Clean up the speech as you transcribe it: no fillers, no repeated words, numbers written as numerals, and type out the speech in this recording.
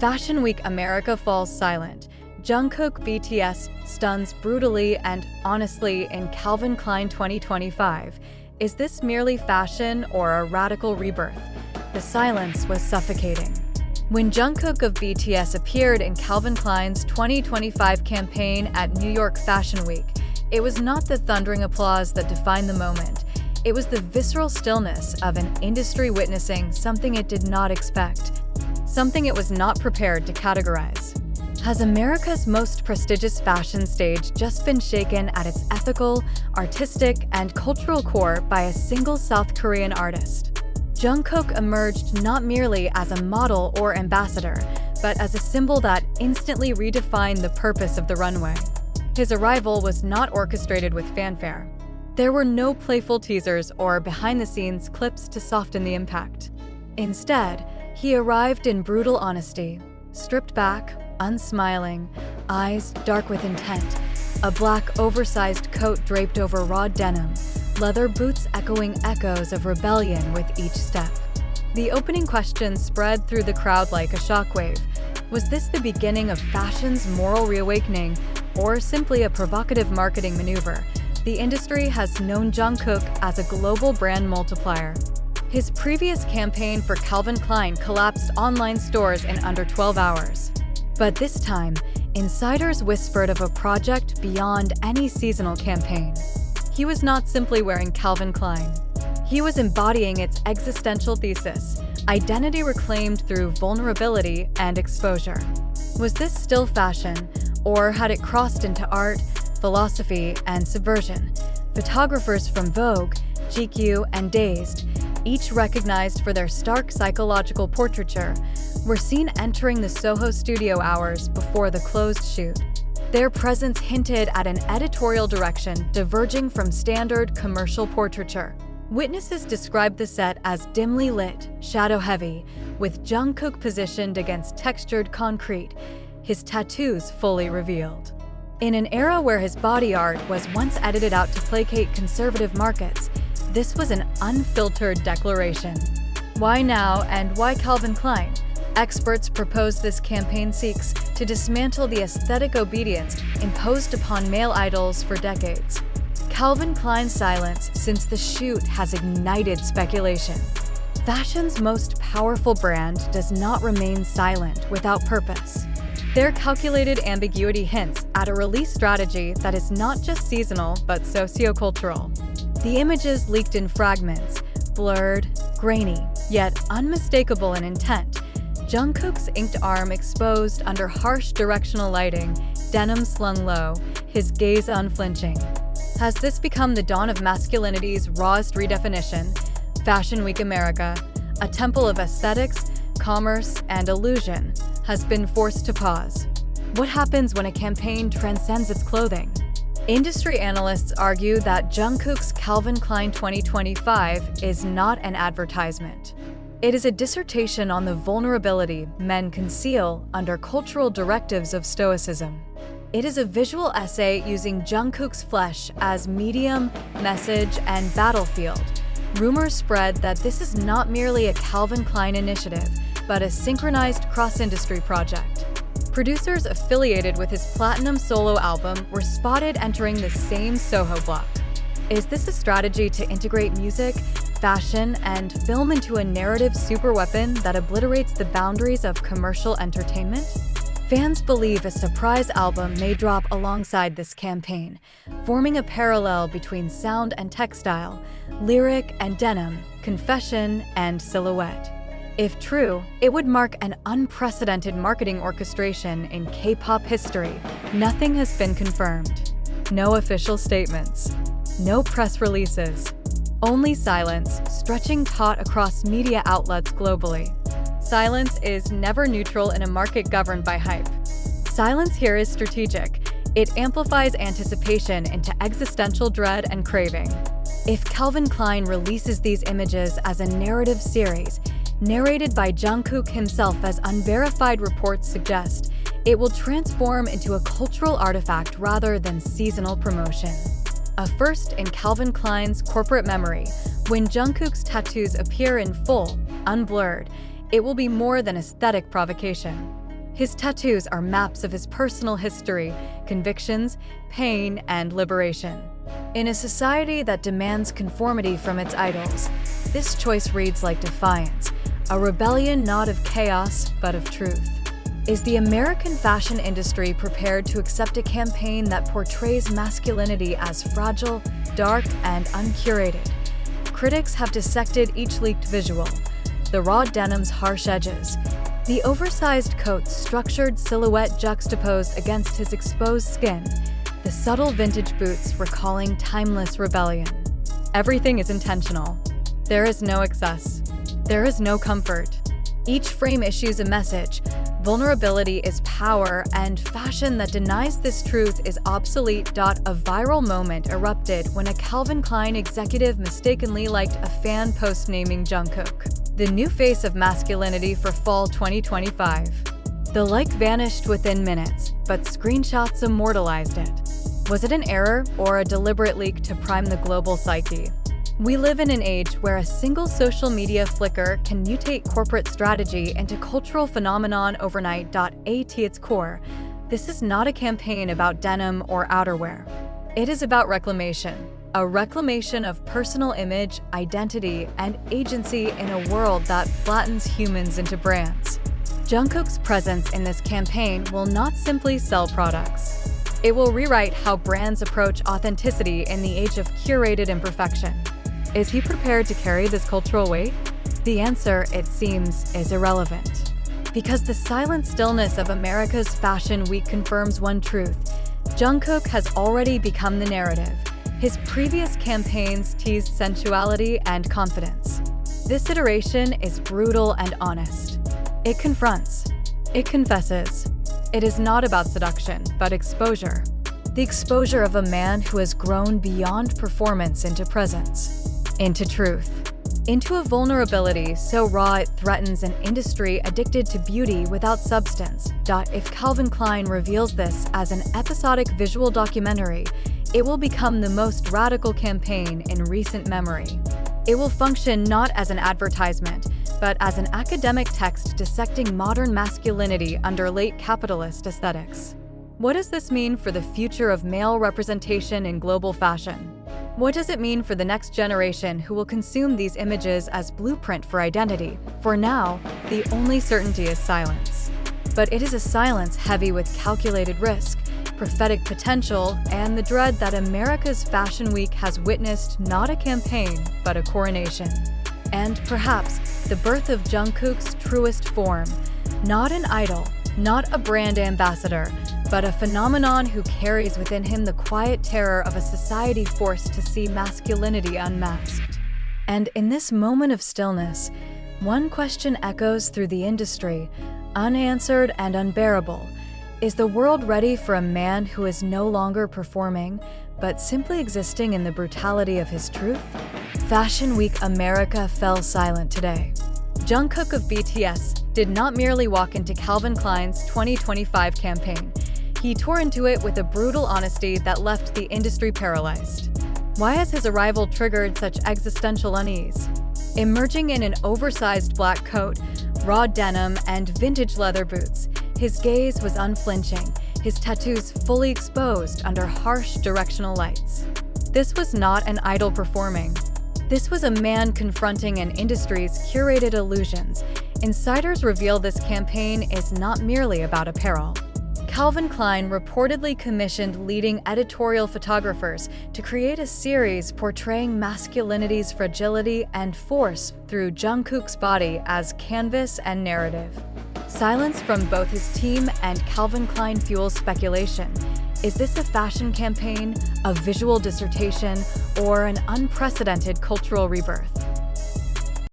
Fashion Week America falls silent. Jungkook BTS stuns brutally and honestly in Calvin Klein 2025. Is this merely fashion or a radical rebirth? The silence was suffocating. When Jungkook of BTS appeared in Calvin Klein's 2025 campaign at New York Fashion Week, it was not the thundering applause that defined the moment. It was the visceral stillness of an industry witnessing something it did not expect, something it was not prepared to categorize. Has America's most prestigious fashion stage just been shaken at its ethical, artistic, and cultural core by a single South Korean artist? Jungkook emerged not merely as a model or ambassador, but as a symbol that instantly redefined the purpose of the runway. His arrival was not orchestrated with fanfare. There were no playful teasers or behind-the-scenes clips to soften the impact. Instead, he arrived in brutal honesty, stripped back, unsmiling, eyes dark with intent, a black oversized coat draped over raw denim, leather boots echoing echoes of rebellion with each step. The opening question spread through the crowd like a shockwave. Was this the beginning of fashion's moral reawakening, or simply a provocative marketing maneuver? The industry has known Jungkook as a global brand multiplier. His previous campaign for Calvin Klein collapsed online stores in under 12 hours. But this time, insiders whispered of a project beyond any seasonal campaign. He was not simply wearing Calvin Klein. He was embodying its existential thesis, identity reclaimed through vulnerability and exposure. Was this still fashion, or had it crossed into art, philosophy, and subversion? Photographers from Vogue, GQ, and Dazed, each recognized for their stark psychological portraiture, were seen entering the Soho studio hours before the closed shoot. Their presence hinted at an editorial direction diverging from standard commercial portraiture. Witnesses described the set as dimly lit, shadow-heavy, with Jungkook positioned against textured concrete, his tattoos fully revealed. In an era where his body art was once edited out to placate conservative markets, this was an unfiltered declaration. Why now, and why Calvin Klein? Experts propose this campaign seeks to dismantle the aesthetic obedience imposed upon male idols for decades. Calvin Klein's silence since the shoot has ignited speculation. Fashion's most powerful brand does not remain silent without purpose. Their calculated ambiguity hints at a release strategy that is not just seasonal but sociocultural. The images leaked in fragments, blurred, grainy, yet unmistakable in intent. Jungkook's inked arm exposed under harsh directional lighting, denim slung low, his gaze unflinching. Has this become the dawn of masculinity's rawest redefinition? Fashion Week America, a temple of aesthetics, commerce, and illusion, has been forced to pause. What happens when a campaign transcends its clothing? Industry analysts argue that Jungkook's Calvin Klein 2025 is not an advertisement. It is a dissertation on the vulnerability men conceal under cultural directives of stoicism. It is a visual essay using Jungkook's flesh as medium, message, and battlefield. Rumors spread that this is not merely a Calvin Klein initiative, but a synchronized cross-industry project. Producers affiliated with his platinum solo album were spotted entering the same Soho block. Is this a strategy to integrate music, fashion, and film into a narrative superweapon that obliterates the boundaries of commercial entertainment? Fans believe a surprise album may drop alongside this campaign, forming a parallel between sound and textile, lyric and denim, confession and silhouette. If true, it would mark an unprecedented marketing orchestration in K-pop history. Nothing has been confirmed. No official statements. No press releases. Only silence, stretching taut across media outlets globally. Silence is never neutral in a market governed by hype. Silence here is strategic. It amplifies anticipation into existential dread and craving. If Calvin Klein releases these images as a narrative series, narrated by Jungkook himself as unverified reports suggest, it will transform into a cultural artifact rather than seasonal promotion. A first in Calvin Klein's corporate memory, when Jungkook's tattoos appear in full, unblurred, it will be more than aesthetic provocation. His tattoos are maps of his personal history, convictions, pain, and liberation. In a society that demands conformity from its idols, this choice reads like defiance, a rebellion not of chaos but of truth. Is the American fashion industry prepared to accept a campaign that portrays masculinity as fragile, dark, and uncurated? Critics have dissected each leaked visual: the raw denim's harsh edges, the oversized coat's structured silhouette juxtaposed against his exposed skin, the subtle vintage boots recalling timeless rebellion. Everything is intentional. There is no excess. There is no comfort. Each frame issues a message. Vulnerability is power, and fashion that denies this truth is obsolete. A viral moment erupted when a Calvin Klein executive mistakenly liked a fan post naming Jungkook the new face of masculinity for fall 2025. The like vanished within minutes, but screenshots immortalized it. Was it an error or a deliberate leak to prime the global psyche? We live in an age where a single social media flicker can mutate corporate strategy into cultural phenomenon overnight. At its core, this is not a campaign about denim or outerwear. It is about reclamation, a reclamation of personal image, identity, and agency in a world that flattens humans into brands. Jungkook's presence in this campaign will not simply sell products. It will rewrite how brands approach authenticity in the age of curated imperfection. Is he prepared to carry this cultural weight? The answer, it seems, is irrelevant. Because the silent stillness of America's Fashion Week confirms one truth: Jungkook has already become the narrative. His previous campaigns teased sensuality and confidence. This iteration is brutal and honest. It confronts. It confesses. It is not about seduction, but exposure. The exposure of a man who has grown beyond performance into presence, into truth, into a vulnerability so raw it threatens an industry addicted to beauty without substance. If Calvin Klein reveals this as an episodic visual documentary, it will become the most radical campaign in recent memory. It will function not as an advertisement, but as an academic text dissecting modern masculinity under late capitalist aesthetics. What does this mean for the future of male representation in global fashion? What does it mean for the next generation who will consume these images as blueprint for identity? For now, the only certainty is silence. But it is a silence heavy with calculated risk, prophetic potential, and the dread that America's Fashion Week has witnessed not a campaign, but a coronation. And perhaps the birth of Jungkook's truest form, not an idol, not a brand ambassador, but a phenomenon who carries within him the quiet terror of a society forced to see masculinity unmasked. And in this moment of stillness, one question echoes through the industry, unanswered and unbearable. Is the world ready for a man who is no longer performing, but simply existing in the brutality of his truth? Fashion Week America fell silent today. Jungkook of BTS did not merely walk into Calvin Klein's 2025 campaign. He tore into it with a brutal honesty that left the industry paralyzed. Why has his arrival triggered such existential unease? Emerging in an oversized black coat, raw denim, and vintage leather boots, his gaze was unflinching, his tattoos fully exposed under harsh directional lights. This was not an idol performing. This was a man confronting an industry's curated illusions. Insiders reveal this campaign is not merely about apparel. Calvin Klein reportedly commissioned leading editorial photographers to create a series portraying masculinity's fragility and force through Jungkook's body as canvas and narrative. Silence from both his team and Calvin Klein fuels speculation. Is this a fashion campaign, a visual dissertation, or an unprecedented cultural rebirth?